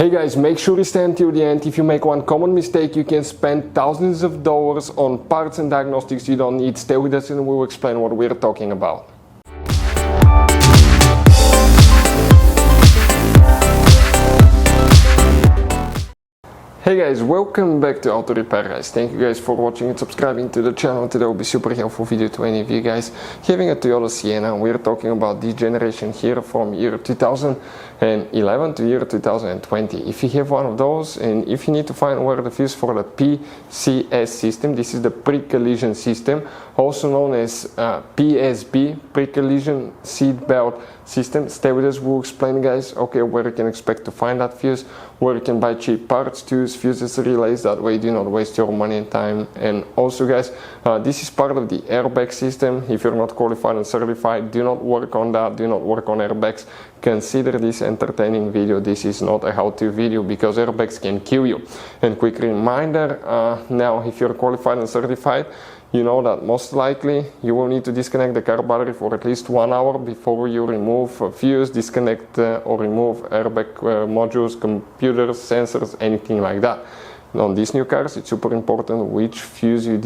Hey guys, make sure you stay until the end. If you make one common mistake, you can spend thousands of dollars on parts and diagnostics you don't need. Stay with us and we'll explain what we're talking about. Hey guys, welcome back to Auto Repair guys. Thank you guys for watching and subscribing to the channel. Today will be super helpful video to any of you guys having a Toyota Sienna. We're talking about this generation here from year 2011 to year 2020. If you have one of those and if you need to find where the fuse for the PCS system, this is the Precollision system, also known as PSB, Precollision Seat Belt System. Stay with us, we'll explain guys, okay, where you can expect to find that fuse, where you can buy cheap parts, tools, fuses, relays, that way do not waste your money and time. And also guys, this is part of the airbag system. If you're not qualified and certified, do not work on that, do not work on airbags. Consider this entertaining video. This is not a how-to video because airbags can kill you. And quick reminder, now if you're qualified and certified, you know that most likely you will need to disconnect the car battery for at least 1 hour before you remove a fuse, disconnect or remove airbag modules, computers, sensors, anything like that. On these new cars, it's super important which fuse you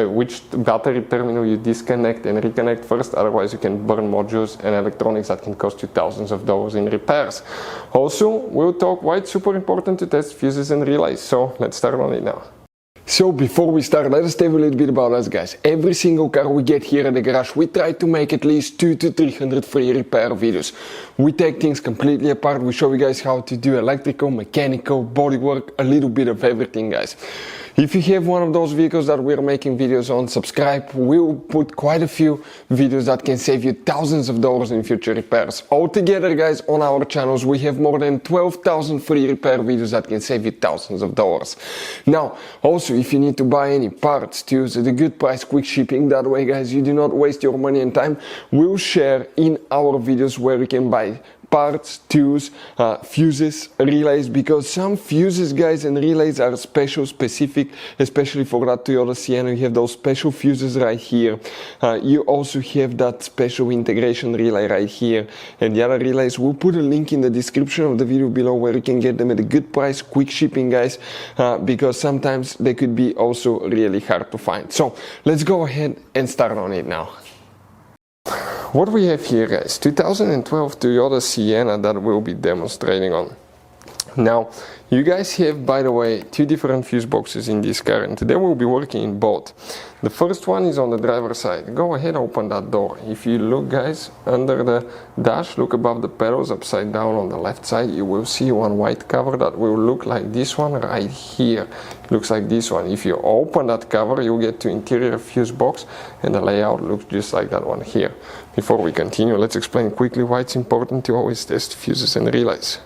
which battery terminal you disconnect and reconnect first, otherwise you can burn modules and electronics that can cost you thousands of dollars in repairs. Also, we'll talk why it's super important to test fuses and relays, so let's start on it now. So before we start, let us tell you a little bit about us guys. Every single car we get here at the garage, we try to make at least 200 to 300 free repair videos. We take things completely apart, we show you guys how to do electrical, mechanical, bodywork, a little bit of everything guys. If you have one of those vehicles that we're making videos on, subscribe. We'll put quite a few videos that can save you thousands of dollars in future repairs. Altogether guys, on our channels we have more than 12,000 free repair videos that can save you thousands of dollars. Now, also if you need to buy any parts, tools at a good price, quick shipping, that way guys you do not waste your money and time, we'll share in our videos where you can buy parts, tools, fuses, relays, because some fuses guys and relays are specific, especially for that Toyota Sienna. You have those special fuses right here. You also have that special integration relay right here, and the other relays, we'll put a link in the description of the video below where you can get them at a good price, quick shipping guys, because sometimes they could be also really hard to find. So let's go ahead and start on it now. What we have here guys, 2012 Toyota Sienna that we'll be demonstrating on. Now, you guys have, by the way, two different fuse boxes in this car, and today we'll be working in both. The first one is on the driver's side. Go ahead, open that door. If you look guys, under the dash, look above the pedals, upside down on the left side, you will see one white cover that will look like this one right here. Looks like this one. If you open that cover, you'll get to interior fuse box, and the layout looks just like that one here. Before we continue, let's explain quickly why it's important to always test fuses and relays.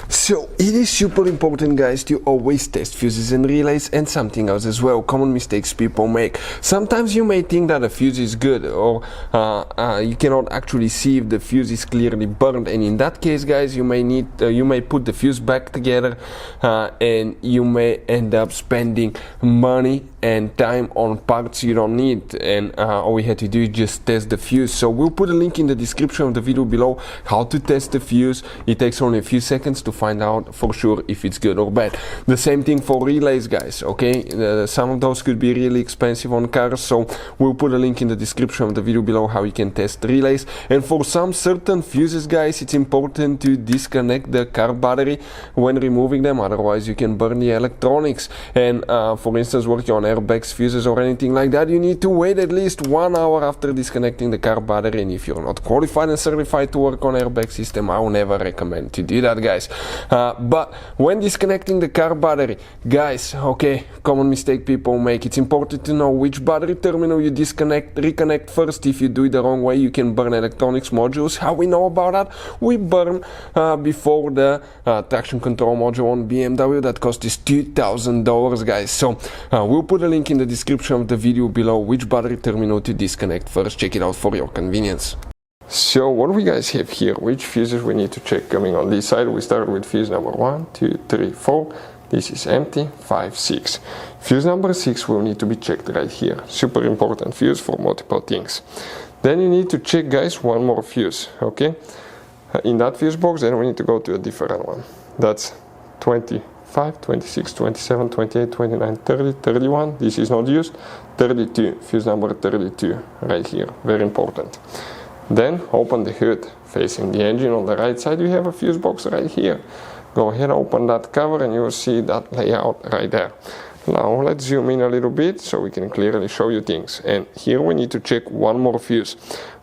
So it is super important guys to always test fuses and relays, and something else as well, common mistakes people make. Sometimes you may think that a fuse is good, or you cannot actually see if the fuse is clearly burned, and in that case guys you may put the fuse back together and you may end up spending money and time on parts you don't need, and all we had to do is just test the fuse. So we'll put a link in the description of the video below how to test the fuse. It takes only a few seconds to find out for sure if it's good or bad. The same thing for relays guys, okay? Some of those could be really expensive on cars, so we'll put a link in the description of the video below how you can test relays. And for some certain fuses guys, it's important to disconnect the car battery when removing them, otherwise you can burn the electronics. And for instance, working on airbags, fuses or anything like that, you need to wait at least 1 hour after disconnecting the car battery. And if you're not qualified and certified to work on airbag system, I will never recommend to do that guys. But when disconnecting the car battery guys, okay, common mistake people make, it's important to know which battery terminal you reconnect first. If you do it the wrong way, you can burn electronics modules. How we know about that? We burn before the traction control module on BMW that cost us $2,000 guys. So we'll put a link in the description of the video below which battery terminal to disconnect first. Check it out for your convenience. So what we guys have here, which fuses we need to check coming on this side. We start with fuse number 1, 2, 3, 4. This is empty, 5, 6. Fuse number 6 will need to be checked right here. Super important fuse for multiple things. Then you need to check guys one more fuse, okay? In that fuse box, then we need to go to a different one. That's 25, 26, 27, 28, 29, 30, 31. This is not used. 32, fuse number 32 right here, very important. Then open the hood facing the engine. On the right side you have a fuse box right here. Go ahead, open that cover and you will see that layout right there. Now let's zoom in a little bit so we can clearly show you things. And here we need to check one more fuse.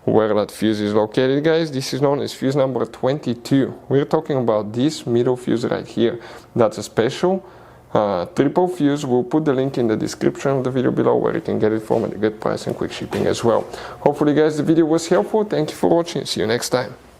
Where that fuse is located, guys, this is known as fuse number 22. We're talking about this middle fuse right here. That's a special triple fuse. We'll put the link in the description of the video below where you can get it from at a good price and quick shipping as well. Hopefully, guys, the video was helpful. Thank you for watching. See you next time.